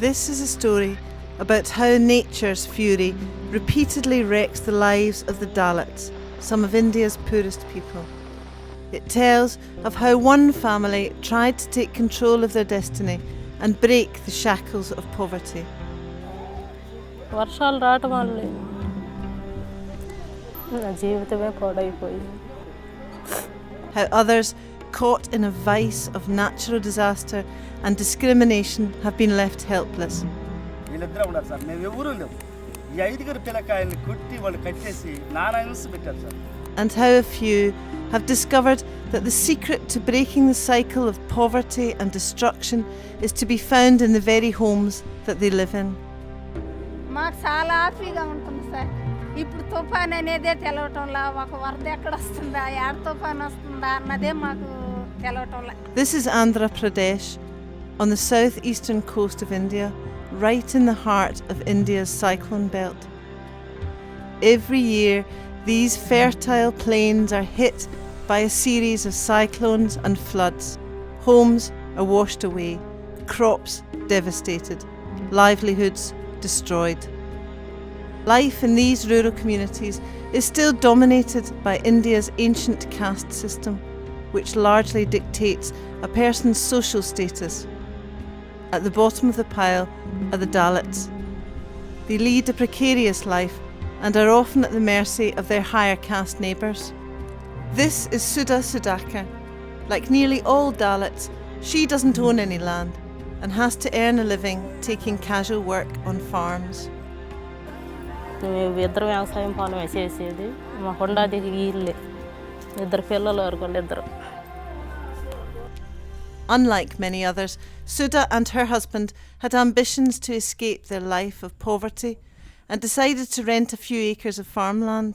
This is a story about how nature's fury repeatedly wrecks the lives of the Dalits, some of India's poorest people. It tells of how one family tried to take control of their destiny and break the shackles of poverty. వర్షాలు రావటం వల్ల నా జీవితమే పాడైపోయింది. How others, caught in a vice of natural disaster and discrimination, have been left helpless. వీళ్ళిద్దరే ఉన్నారు sir, మేము ఎవరూ లేవు. ఈ 5 పిల్లకాయల్ని కొట్టి వాళ్ళు కట్టేసి నానా హింస పెట్టారు sir. And how a few have discovered that the secret to breaking the cycle of poverty and destruction is to be found in the very homes that they live in. మాకు చాలా హ్యాపీగా ఉంటుంది సార్. ఇప్పుడు తుఫాన్ అనేదే తెలవటంలా, ఒక వరద ఎక్కడ వస్తుందా, ఏడ తుఫాన్ వస్తుందా అన్నదే మాకు తెలవటంలా. This is Andhra Pradesh, on the southeastern coast of India, right in the heart of India's cyclone belt. Every year, these fertile plains are hit by a series of cyclones and floods. Homes are washed away, crops devastated, livelihoods destroyed. Life in these rural communities is still dominated by India's ancient caste system, which largely dictates a person's social status. At the bottom of the pile are the Dalits. They lead a precarious life and are often at the mercy of their higher caste neighbours. This is Sudha Sudhakar. Like nearly all Dalits, she doesn't own any land and has to earn a living taking casual work on farms. మేము ఇద్దరు వ్యవసాయం పొలం వేసేసేది. మా కొండది ఇల్లే, 2 పిల్లలు వరకు ఇద్దరు. Unlike many others, Sudha and her husband had ambitions to escape their life of poverty and decided to rent a few acres of farmland.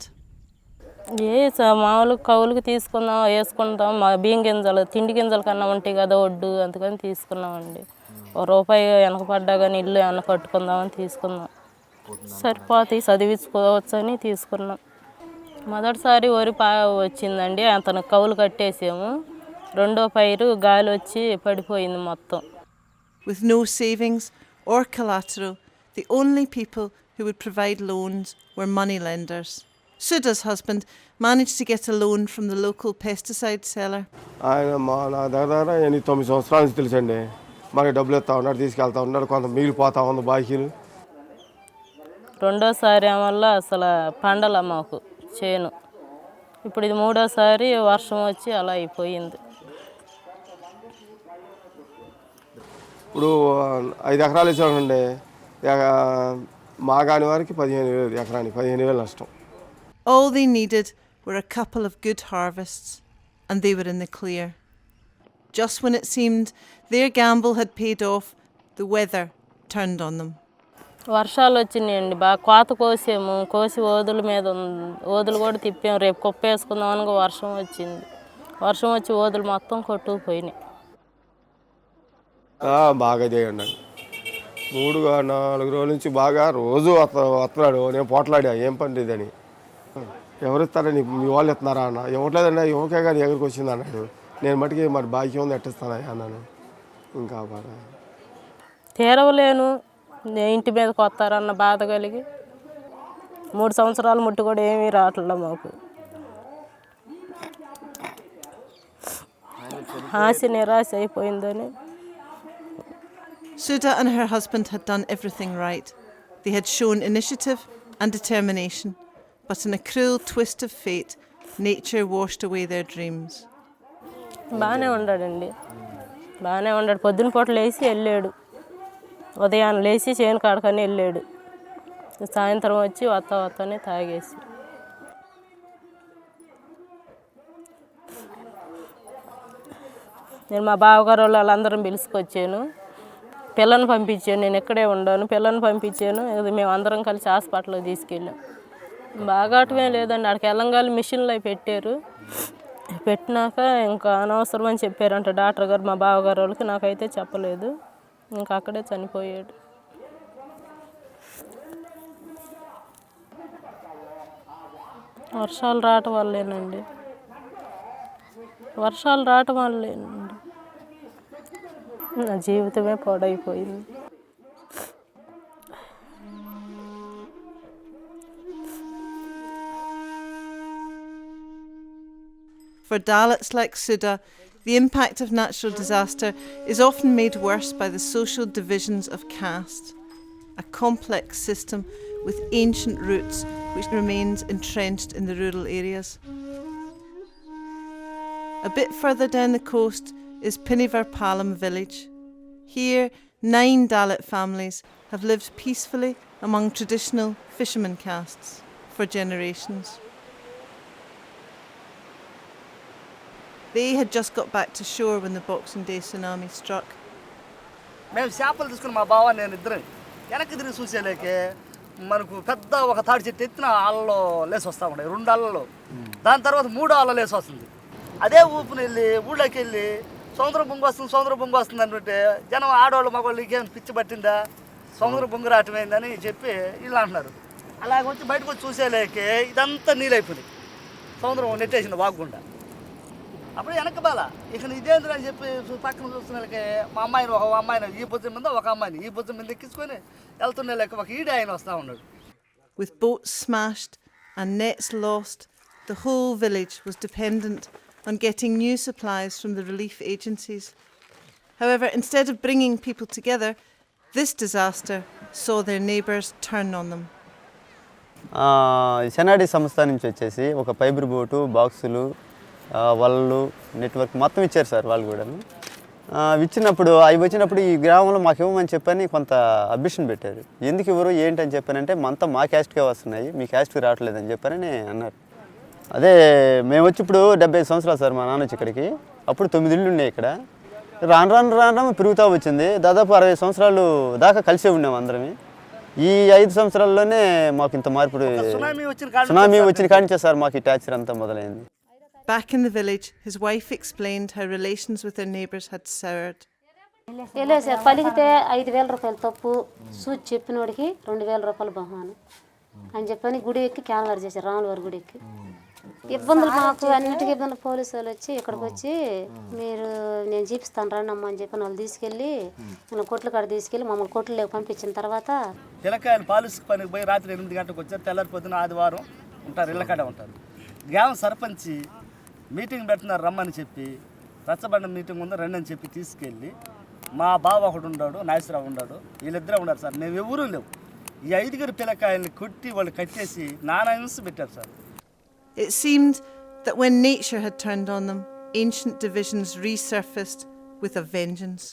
మామూలు కౌలుకి తీసుకుందాం, వేసుకుందాం. మా బియ్యం గింజలు, తిండి గింజల కన్నా ఉంటాయి కదా ఒడ్డు, అందుకని తీసుకున్నామండి. ₹1 వెనకపడ్డా కానీ ఇల్లు ఏమన్నా కట్టుకుందామని తీసుకున్నాం. సరిపోతాయి, చదివించుకోవచ్చు అని తీసుకున్నాం. మొదటిసారి వరి వచ్చిందండి, అతను కౌలు కట్టేసాము. రెండో పైరు గాలి వచ్చి పడిపోయింది మొత్తం. With no savings or collateral, the only people who would provide loans were money lenders. Sudha's husband managed to get a loan from the local pesticide seller. నా దగ్గర 8-9 సంవత్సరాల నుంచి తెలుసండి. మనకి డబ్బులు ఇస్తా ఉన్నాడు, తీసుకెళ్తా ఉన్నాడు, కొంత మిగిలిపోతా ఉంది బాకీలు. రెండోసారి వల్ల అసలు పండల మాకు చేను. ఇప్పుడు ఇది 3వసారి వర్షం వచ్చి అలా అయిపోయింది. ఇప్పుడు 5 ఎకరాలు ఇచ్చామండి. మా కాని వారికి 15,000, ఎకరానికి 15,000 నష్టం. All they needed were a couple of good harvests, and they were in the clear. Just when it seemed their gamble had paid off, the weather turned on them. వర్షాలు వచ్చినాయండి, బాగా కోత కోసాము. కోసి ఓదులు కూడా తిప్పాము. రేపు కుప్ప వేసుకుందాం అనగా వర్షం వచ్చింది. వర్షం వచ్చి ఓదులు మొత్తం కొట్టుకుపోయినాయి. బాగా చేయండి. 3-4 రోజుల నుంచి బాగా రోజు వస్తున్నాడు. నేను పోట్లాడా, ఏం పని ఇదని. ఎవరు ఇస్తారని, మీ వాళ్ళు ఇస్తున్నారా అన్న. ఇవ్వట్లేదండి, ఇవ్వకే కానీ ఎక్కడికి వచ్చింది అన్నాడు. నేను మటుకి మరి బాకీ ఉంది ఎట్టిస్తానా అన్నాను. ఇంకా బాగా తీరవలేను, ఇంటి మీదకి వస్తారన్న బాధ కలిగి 3 సంవత్సరాలు ముట్టి కూడా ఏమీ రావట్లే మాకు. ఆశ నిరాశ అయిపోయిందని. Sudha and her husband had done everything right. They had shown initiative and determination, but in a cruel twist of fate, nature washed away their dreams. బాగానే ఉన్నాడండి, బాగానే ఉన్నాడు. పొద్దున పూట లేచి వెళ్ళాడు, ఉదయాన్నే లేచి చేను కాడకని వెళ్ళాడు. సాయంత్రం వచ్చి వస్తానే తాగేసి. నేను మా బావగారు వాళ్ళందరం పిలుచుకొచ్చాను. పిల్లని పంపించాను, నేను ఇక్కడే ఉన్నాను. పిల్లని పంపించాను, మేము అందరం కలిసి హాస్పిటల్కి తీసుకెళ్ళాం. బాగాటమే లేదండి, ఆడికి వెళ్ళంగాలి మిషన్లు అవి పెట్టారు. పెట్టినాక ఇంకా అనవసరం అని చెప్పారంట డాక్టర్ గారు మా బావగారు వాళ్ళకి. నాకైతే చెప్పలేదు, ఇంకా అక్కడే చనిపోయాడు. వర్షాలు రావటం వల్లేనండి, వర్షాలు రావటం వల్లేనండి. నా జీవితమే పాడైపోయింది. For Dalits like Sudha, the impact of natural disaster is often made worse by the social divisions of caste, a complex system with ancient roots which remains entrenched in the rural areas. A bit further down the coast is Pinivarpalam village. Here, 9 Dalit families have lived peacefully among traditional fishermen castes for generations. They had just got back to shore when the Boxing Day tsunami struck. మేము చేపలు తీసుకుని మా బావ నేను ఇద్దరం వెనక్కి తిరిగి చూసేలేకే మనకు పెద్ద ఒక తాడి చెట్టు ఎత్తిన ఆళ్ళలో లేసి వస్తూ ఉన్నాయి 2 ఆళ్ళలో. దాని తర్వాత 3 ఆళ్ళలో లేసి వస్తుంది. అదే ఊపుని వెళ్ళి ఊళ్ళోకి వెళ్ళి సముద్రం బొంగు వస్తుంది అంటే జనం ఆడవాళ్ళు మగవాళ్ళు ఇంకేం పిచ్చి పట్టిందా సముద్రం బొంగు రావటమైందని చెప్పి వీళ్ళు అంటున్నారు. అలాగ వచ్చి బయటకు వచ్చి చూసేలేకే ఇదంతా నీళ్ళైపోయింది. సముద్రం నెట్టేసింది వాగుకుండా. అప్పుడు వెనక బాల ఇక ఇదేంద్ర అని చెప్పి పక్కన చూస్తున్నకే మా అమ్మాయిని ఒక అమ్మాయిని ఈ భుజం మీద ఒక అమ్మాయిని ఈ భుజం మీద ఎక్కించుకొని వెళ్తున్న లెక్క ఒక ఈడ ఆయన వస్తూ ఉన్నాడు. With boats smashed and nets lost, the whole village was dependent on getting new supplies from the relief agencies. However, instead of bringing people together, this disaster saw their neighbours turn on them. సెనాడి సంస్థ నుంచి వచ్చేసి ఒక fibre boat బాక్సులు వలలు network మొత్తం ఇచ్చారు sir వాళ్ళు కూడా. ఇచ్చినప్పుడు అవి వచ్చినప్పుడు ఈ గ్రామంలో మాకు ఇవ్వమని చెప్పని కొంత అబ్జెక్షన్ పెట్టారు. ఎందుకు ఇవ్వరు ఏంటి అని చెప్పానంటే అంతా మా క్యాస్ట్కే వస్తున్నాయి మీ క్యాస్ట్కి రావట్లేదని చెప్పని అన్నారు. అదే మేము వచ్చి ఇప్పుడు 75 సంవత్సరాలు సార్ మా నాన్న వచ్చి ఇక్కడికి. అప్పుడు 9 ఇళ్ళు ఉన్నాయి ఇక్కడ. రాను పెరుగుతూ వచ్చింది. దాదాపు 60 సంవత్సరాలు దాకా కలిసే ఉన్నాం అందరమే. ఈ 5 సంవత్సరాల్లోనే మాకు ఇంత మార్పు సునామీ వచ్చిన కానించే సార్ మాకు ఈ టార్చర్ అంతా మొదలైంది. Back in the village, his wife explained how relations with their neighbours had soured. లేదు సార్ పలికితే 5,000 రూపాయలు తప్పు సూచి చెప్పినోడికి 2,000 రూపాయలు బహుమానం అని చెప్పని గుడి ఎక్కి క్యాన్వార్ చేశారు రాములవారి గుడి ఎక్కి. ఇబ్బందులు మాకు అన్నిటికీ ఇబ్బందులు పోలీసు వాళ్ళు వచ్చి ఇక్కడికి వచ్చి మీరు నేను చూపిస్తాను రండి అమ్మ అని చెప్పి వాళ్ళు తీసుకెళ్ళి నేను కొట్ల కాడ తీసుకెళ్ళి మమ్మల్ని కొట్లలోకి పంపించిన తర్వాత పిల్లకాయలు పాలిసుకు పనికి పోయి రాత్రి 8 గంటలకు వచ్చారు. తెల్లారి పొద్దున ఆదివారం ఉంటారు ఇళ్ళకాడ ఉంటారు. గ్రామ సర్పంచి మీటింగ్ పెడుతున్నారు రమ్మని చెప్పి రచ్చబండ మీటింగ్ ఉందో రండి అని చెప్పి తీసుకెళ్ళి మా బావ ఒకడు ఉన్నాడు నాగేశ్వరరావు ఉన్నాడు వీళ్ళిద్దరే ఉన్నారు సార్. మేము ఎవరూ లేవు. ఈ 5 పిల్లకాయల్ని కొట్టి వాళ్ళు కట్టేసి నానా హింస పెట్టారు sir. It seemed that when nature had turned on them, ancient divisions resurfaced with a vengeance.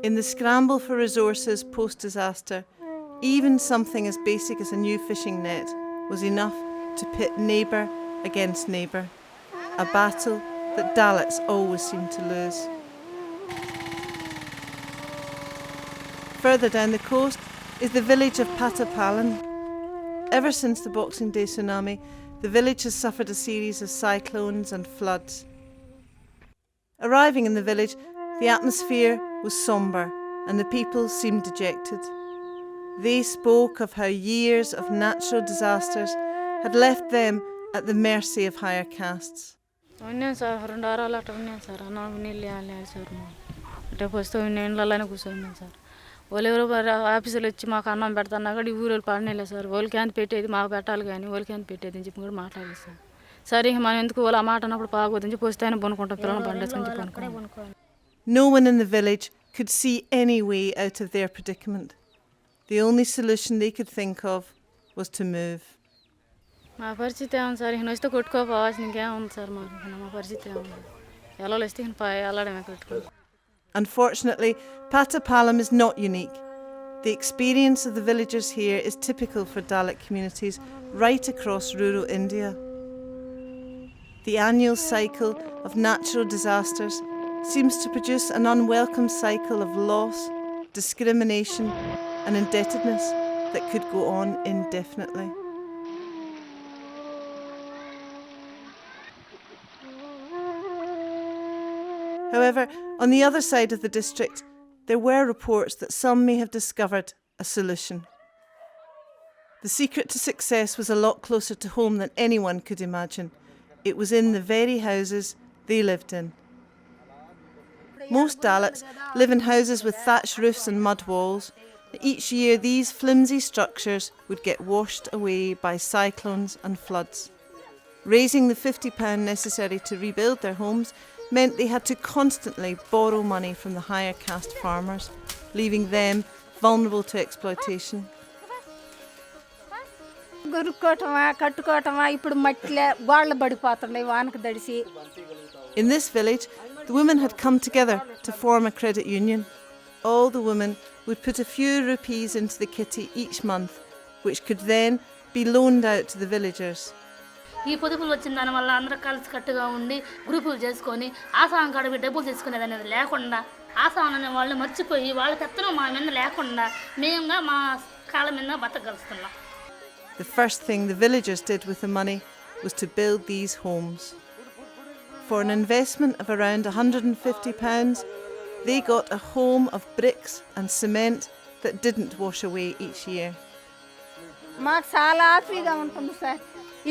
In the scramble for resources post-disaster, even something as basic as a new fishing net was enough to pit neighbour against neighbour, a battle that Dalits always seem to lose. Further down the coast is the village of Patapalan. Ever since the Boxing Day tsunami, the village has suffered a series of cyclones and floods. Arriving in the village, the atmosphere was sombre and the people seemed dejected. They spoke of how years of natural disasters had left them at the mercy of higher castes. ఉన్నాను sir 2 వారాలు అట్లా ఉన్నాను sir. అన్నం నీళ్ళు లేదు sir. అంటే వస్తూ నీళ్ళలోనే కూర్చొని సార్. వాళ్ళు ఎవరో ఆఫీసులు వచ్చి మాకు అన్నం పెడతాన్నా కూడా ఈ ఊరు పడనేలే సార్. వాళ్ళకి ఎంత పెట్టేది మాకు పెట్టాలి కానీ వాళ్ళకి ఎంత పెట్టేది అని చెప్పి కూడా మాట్లాడలేదు సార్. సరే ఇంక మనం ఎందుకు వాళ్ళు ఆ మాట అన్నప్పుడు బాగోదని చెప్పి వస్తే ఆయన కొనుక్కుంటాం పిల్లలు పండేసుకొని చెప్పి. No one in the village could see any way out of their predicament. The only solution they could think of was to move. మా పరిస్థితి ఏముంది సార్? ఈయన వస్తే కొట్టుకోపోవాల్సి ఇంకేముంది సార్ మాకు. మా పరిస్థితి ఏముంది? ఎలా వస్తే వెళ్ళడమే కొట్టుకోవాలి. Unfortunately, Patapalam is not unique. The experience of the villagers here is typical for Dalit communities right across rural India. The annual cycle of natural disasters seems to produce an unwelcome cycle of loss, discrimination, and indebtedness that could go on indefinitely. However, on the other side of the district, there were reports that some may have discovered a solution. The secret to success was a lot closer to home than anyone could imagine. It was in the very houses they lived in. Most Dalits live in houses with thatched roofs and mud walls. Each year, these flimsy structures would get washed away by cyclones and floods. Raising the £50 necessary to rebuild their homes meant they had to constantly borrow money from the higher caste farmers, leaving them vulnerable to exploitation. గొరుక్కోవటమా కట్టుకోవటమా ఇప్పుడు మట్టిలే గోళ్ళు పడిపోతున్నాయి వానకు దడిసి. In this village, the women had come together to form a credit union. All the women would put a few rupees into the kitty each month, which could then be loaned out to the villagers. ఈ పొదుపులు వచ్చిన దానివల్ల అందరూ కలిసి కట్టుగా ఉండి గ్రూపులు చేసుకొని ఆసాం కాడ డబ్బులు తీసుకునేది అనేది లేకుండా ఆసాం అనే వాళ్ళు మర్చిపోయి వాళ్ళ పెత్తనం మా మీద లేకుండా మేముగా మా కాళ్ళ మీద బతకగలుస్తున్నాం. The first thing the villagers did with the money was to build these homes. For an investment of around £150, they got a home of bricks and cement that didn't wash away each year. మాకు చాలా హ్యాపీగా ఉంటుంది sir.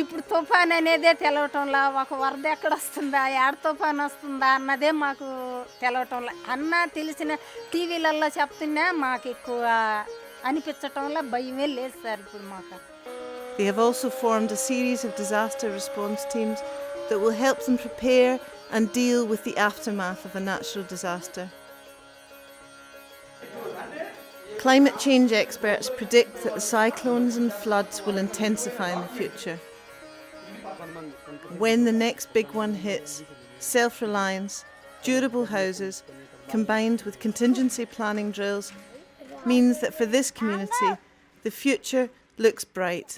ఇప్పుడు తుఫాన్ అనేదే తెలవటంలా, ఒక వరద ఎక్కడ వస్తుందా, ఏడ తుఫాన్ వస్తుందా అన్నదే మాకు తెలవటంలా. అన్న తెలిసిన టీవీలలో చెప్తున్నా మాకు ఎక్కువ అనిపించటంలా భయమే లేదు సార్ ఇప్పుడు మాకు. They have also formed a series of disaster response teams that will help them prepare and deal with the aftermath of a natural disaster. Climate change experts predict that the cyclones and floods will intensify in the future. When the next big one hits, self-reliance, durable houses, combined with contingency planning drills, means that for this community, the future looks bright.